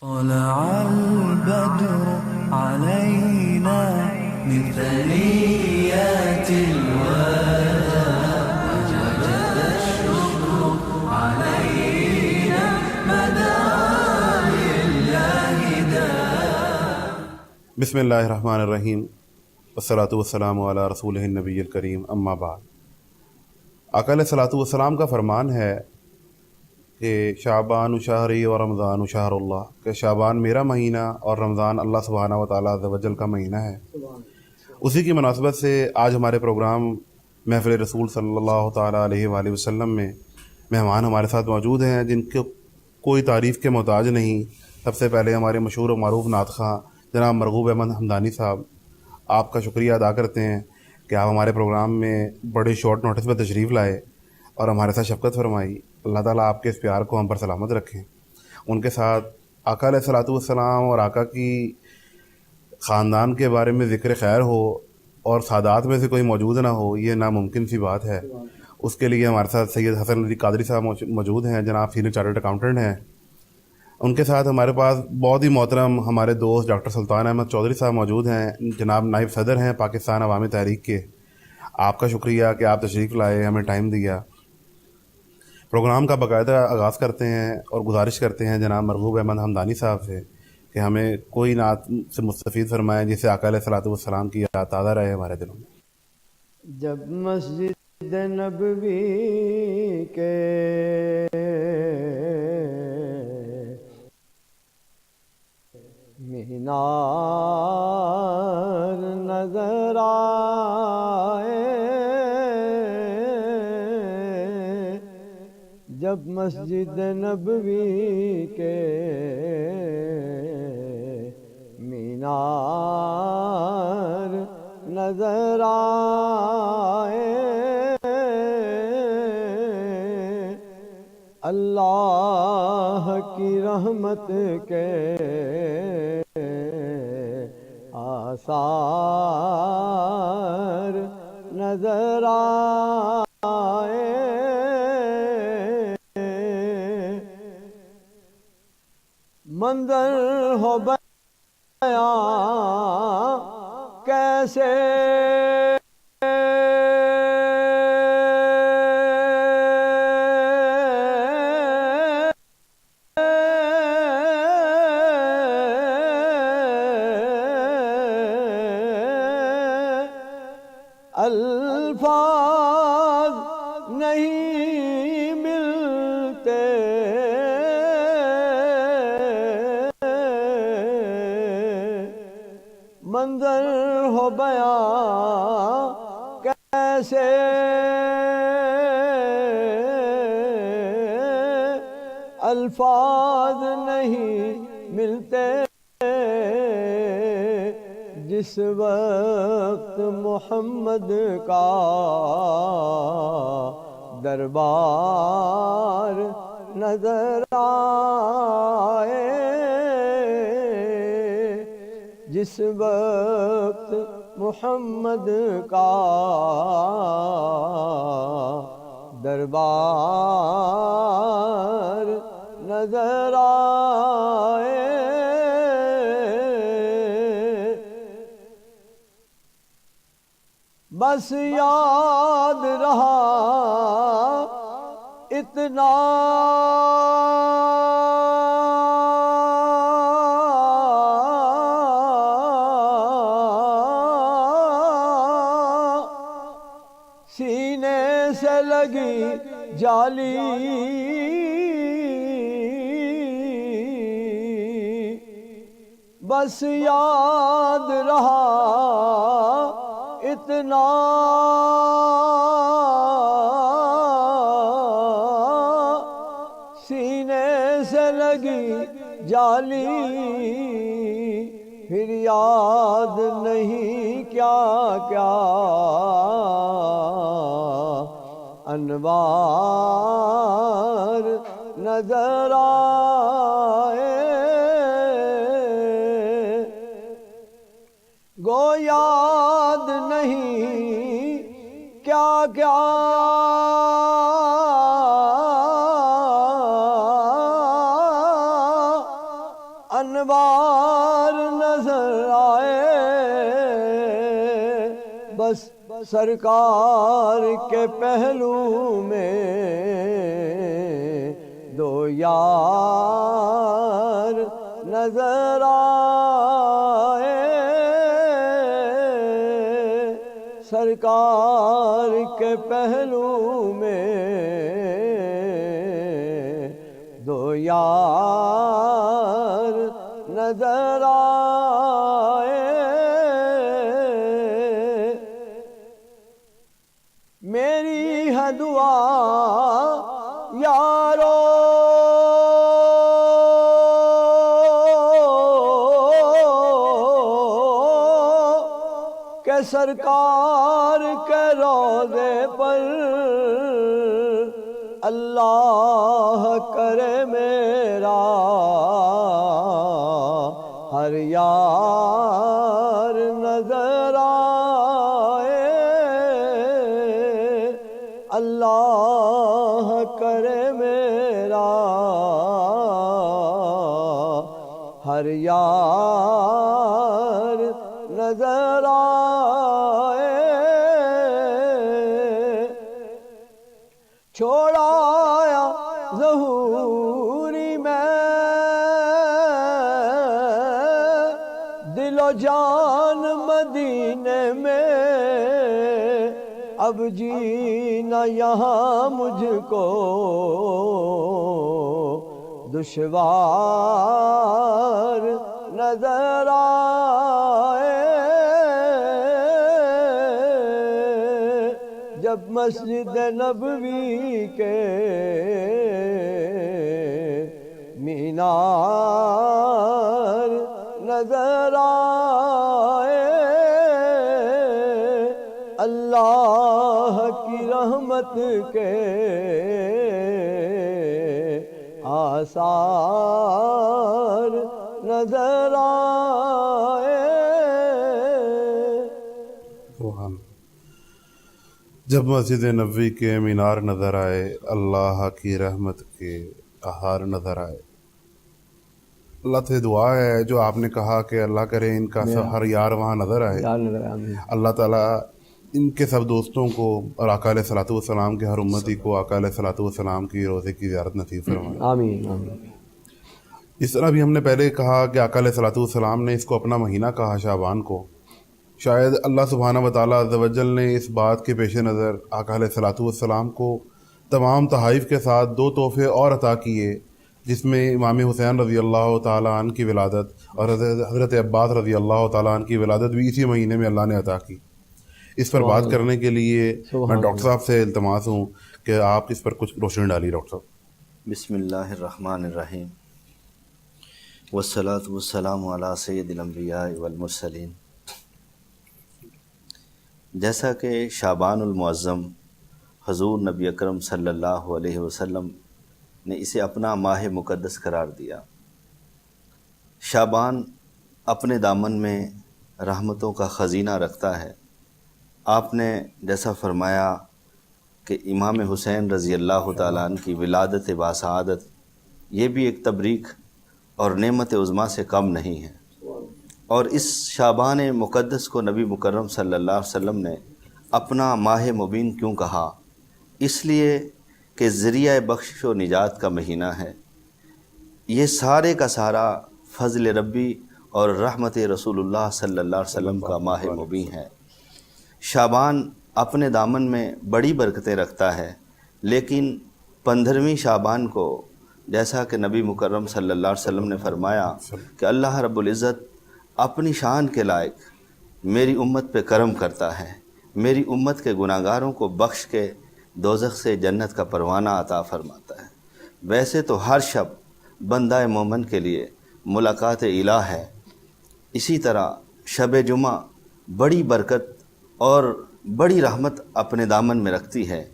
طلع البدر علينا من ثنيات الوداع وجب الشكر علينا مدى لله داع. بسم اللہ الرحمن الرحیم والصلاۃ والسلام علی رسولہ النبی الکریم، اما بعد۔ آقا علیہ الصلاۃ والسلام کا فرمان ہے کہ شعبان شہری و رمضان شہر اللہ، کہ شعبان میرا مہینہ اور رمضان اللہ سبحانہ و تعالیٰ عز و جل کا مہینہ ہے۔ اسی کی مناسبت سے آج ہمارے پروگرام محفل رسول صلی اللہ تعالیٰ علیہ وآلہ وسلم میں مہمان ہمارے ساتھ موجود ہیں جن کو کوئی تعریف کے محتاج نہیں۔ سب سے پہلے ہمارے مشہور و معروف نعت خواں جناب مرغوب احمد حمدانی صاحب، آپ کا شکریہ ادا کرتے ہیں کہ آپ ہمارے پروگرام میں بڑے شارٹ نوٹس پہ تشریف لائے اور ہمارے ساتھ شفقت فرمائی۔ اللہ تعالیٰ آپ کے اس پیار کو ہم پر سلامت رکھیں۔ ان کے ساتھ آقا علیہ الصلاۃ والسلام اور آقا کی خاندان کے بارے میں ذکر خیر ہو اور سادات میں سے کوئی موجود نہ ہو، یہ ناممکن سی بات ہے۔ اس کے لیے ہمارے ساتھ سید حسن علی قادری صاحب موجود ہیں، جناب سینئر چارٹرڈ اکاؤنٹنٹ ہیں۔ ان کے ساتھ ہمارے پاس بہت ہی محترم ہمارے دوست ڈاکٹر سلطان احمد چودھری صاحب موجود ہیں، جناب نائب صدر ہیں پاکستان عوامی تحریک کے۔ آپ کا شکریہ کہ آپ تشریف لائے، ہمیں ٹائم دیا۔ پروگرام کا باقاعدہ آغاز کرتے ہیں اور گزارش کرتے ہیں جناب مرغوب احمد حمدانی صاحب سے کہ ہمیں کوئی نعت سے مستفید فرمائیں جس سے آقا علیہ الصلاۃ والسلام کی یاد تازہ رہے ہمارے دلوں میں۔ جب مسجد نبوی کے مینار نظر آئے، جب مسجد نبوی کے مینار نظر آئے، اللہ کی رحمت کے آثار نظر آئے، منظر ہو بیاں کیسے الفاظ نہیں ملتے، منظر ہو بیاں کیسے الفاظ نہیں ملتے، جس وقت محمد کا دربار نظر آئے، جس وقت محمد کا دربار نظر آئے، بس یاد رہا اتنا سینے سے لگی جالی، بس یاد رہا اتنا سینے سے لگی جالی، پھر یاد نہیں کیا کیا انوار نظر آئے، گو یاد نہیں کیا کیا انوار نظر آئے، بس سرکار کے پہلو میں دو یار نظر آئے، سرکار کے پہلو میں دو یار نظر آئے۔ میری ہے دعا یارو کہ سرکار کے روضے پر اللہ کرے میرا ہر یار نظر آئے، اللہ کرے میرا ہر یار نظر آئے۔ چھوڑایا ظہوری میں دل و جان مدینے میں، اب جینا یہاں مجھ کو دشوار نظر آئے، جب مسجد نبوی کے مینار نظر آئے، اللہ کی رحمت کے آثار نظر آئے۔ جب مسجد نبوی کے مینار نظر آئے، اللہ کی رحمت کے آثار نظر آئے۔ اللہ سے دعا ہے جو آپ نے کہا کہ اللہ کرے ان کا ہر یار وہاں نظر آئے، اللہ تعالیٰ ان کے سب دوستوں کو اور آقا علیہ الصلوۃ والسلام کے ہر امتی کو آقا علیہ الصلوۃ والسلام کی روضے کی زیارت نصیب فرمائے، آمین آمین۔ اس طرح بھی ہم نے پہلے کہا کہ آقا علیہ الصلوۃ والسلام نے اس کو اپنا مہینہ کہا شعبان کو، شاید اللہ سبحانہ وتعالیٰ عز و جل نے اس بات کے پیش نظر آقا علیہ الصلوۃ والسلام کو تمام تحائف کے ساتھ دو تحفے اور عطا کیے، جس میں امام حسین رضی اللہ تعالیٰ عنہ کی ولادت اور حضرت عباس رضی اللہ تعالیٰ عنہ کی ولادت بھی اسی مہینے میں اللہ نے عطا کی۔ اس پر بات کرنے کے لیے میں ڈاکٹر صاحب سے التماس ہوں کہ آپ اس پر کچھ روشنی ڈالیے ڈاکٹر صاحب۔ بسم اللہ الرحمن الرحیم، والصلاۃ والسلام علی سید الانبیاء والمرسلین۔ جیسا کہ شعبان المعظم حضور نبی اکرم صلی اللہ علیہ وسلم نے اسے اپنا ماہ مقدس قرار دیا، شعبان اپنے دامن میں رحمتوں کا خزینہ رکھتا ہے۔ آپ نے جیسا فرمایا کہ امام حسین رضی اللہ تعالیٰ عنہ کی ولادت باسعادت یہ بھی ایک تبریک اور نعمت عظمیٰ سے کم نہیں ہے، اور اس شعبان مقدس کو نبی مکرم صلی اللہ علیہ وسلم نے اپنا ماہ مبین کیوں کہا؟ اس لیے کہ ذریعہ بخشش و نجات کا مہینہ ہے، یہ سارے کا سارا فضل ربی اور رحمت رسول اللہ صلی اللہ علیہ وسلم کا ماہ مبین ہے۔ شعبان اپنے دامن میں بڑی برکتیں رکھتا ہے، لیکن 15ویں شعبان کو جیسا کہ نبی مکرم صلی اللہ علیہ وسلم نے فرمایا کہ اللہ رب العزت اپنی شان کے لائق میری امت پہ کرم کرتا ہے، میری امت کے گناہگاروں کو بخش کے دوزخ سے جنت کا پروانہ عطا فرماتا ہے۔ ویسے تو ہر شب بندہ مومن کے لیے ملاقات الہ ہے، اسی طرح شب جمعہ بڑی برکت اور بڑی رحمت اپنے دامن میں رکھتی ہے۔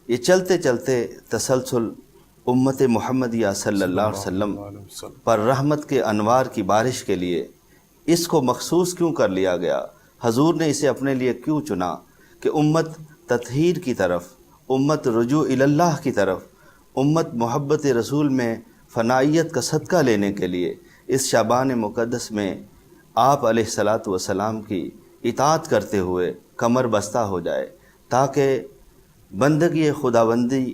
یہ چلتے چلتے تسلسل امت محمدیہ صلی اللہ علیہ وسلم پر رحمت کے انوار کی بارش کے لیے اس کو مخصوص کیوں کر لیا گیا؟ حضور نے اسے اپنے لیے کیوں چنا کہ امت تطہیر کی طرف، امت رجوع اللہ کی طرف، امت محبت رسول میں فنائیت کا صدقہ لینے کے لیے اس شعبان مقدس میں آپ علیہِسّلاتُ وسلام کی اطاعت کرتے ہوئے کمر بستہ ہو جائے، تاکہ بندگی خداوندی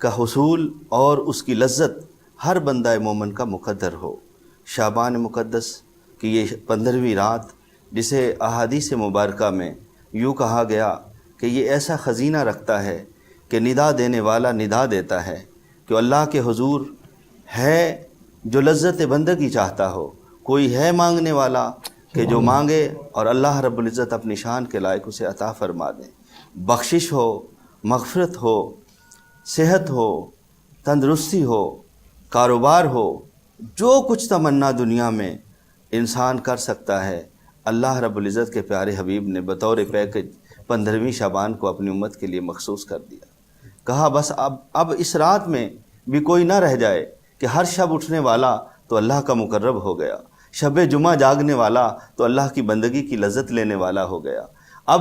کا حصول اور اس کی لذت ہر بندہ مومن کا مقدر ہو۔ شعبان مقدس کی یہ 15ویں رات، جسے احادیث مبارکہ میں یوں کہا گیا کہ یہ ایسا خزینہ رکھتا ہے کہ ندا دینے والا ندا دیتا ہے کہ اللہ کے حضور ہے جو لذت بندگی چاہتا ہو، کوئی ہے مانگنے والا کہ جو مانگے اور اللہ رب العزت اپنی شان کے لائق اسے عطا فرما دیں۔ بخشش ہو، مغفرت ہو، صحت ہو، تندرستی ہو، کاروبار ہو، جو کچھ تمنا دنیا میں انسان کر سکتا ہے، اللہ رب العزت کے پیارے حبیب نے بطور پیکج 15ویں شعبان کو اپنی امت کے لیے مخصوص کر دیا۔ کہا بس اب اس رات میں بھی کوئی نہ رہ جائے کہ ہر شب اٹھنے والا تو اللہ کا مقرب ہو گیا، شب جمعہ جاگنے والا تو اللہ کی بندگی کی لذت لینے والا ہو گیا۔ اب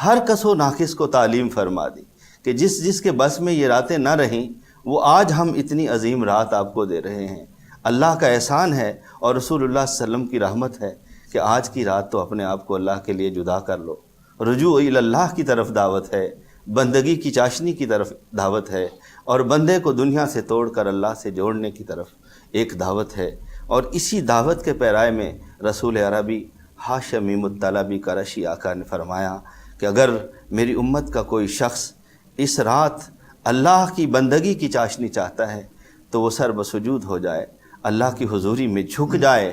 ہر کس و ناقص کو تعلیم فرما دی کہ جس کے بس میں یہ راتیں نہ رہیں، وہ آج ہم اتنی عظیم رات آپ کو دے رہے ہیں۔ اللہ کا احسان ہے اور رسول اللہ صلی اللہ علیہ وسلم کی رحمت ہے کہ آج کی رات تو اپنے آپ کو اللہ کے لیے جدا کر لو۔ رجوع الی اللہ کی طرف دعوت ہے، بندگی کی چاشنی کی طرف دعوت ہے، اور بندے کو دنیا سے توڑ کر اللہ سے جوڑنے کی طرف ایک دعوت ہے۔ اور اسی دعوت کے پیرائے میں رسول عربی ہاشمیم الطلبی قریشی آقا نے فرمایا کہ اگر میری امت کا کوئی شخص اس رات اللہ کی بندگی کی چاشنی چاہتا ہے تو وہ سر بسجود ہو جائے، اللہ کی حضوری میں جھک جائے۔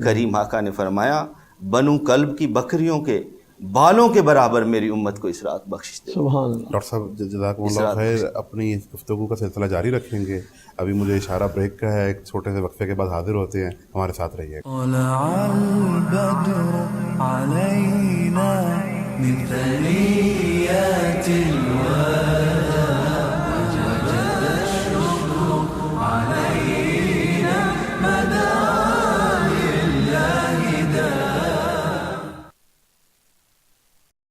کریم آقا نے فرمایا بنو کلب کی بکریوں کے بالوں کے برابر میری امت کو اس رات بخشش دے۔ سبحان اللہ۔ ڈاکٹر صاحب جزاکم اللہ خیر، اپنی اس گفتگو کا سلسلہ جاری رکھیں گے۔ ابھی مجھے اشارہ بریک کا ہے، ایک چھوٹے سے وقفے کے بعد حاضر ہوتے ہیں، ہمارے ساتھ رہیے۔ طلع البدر علينا من ثنيات الوداع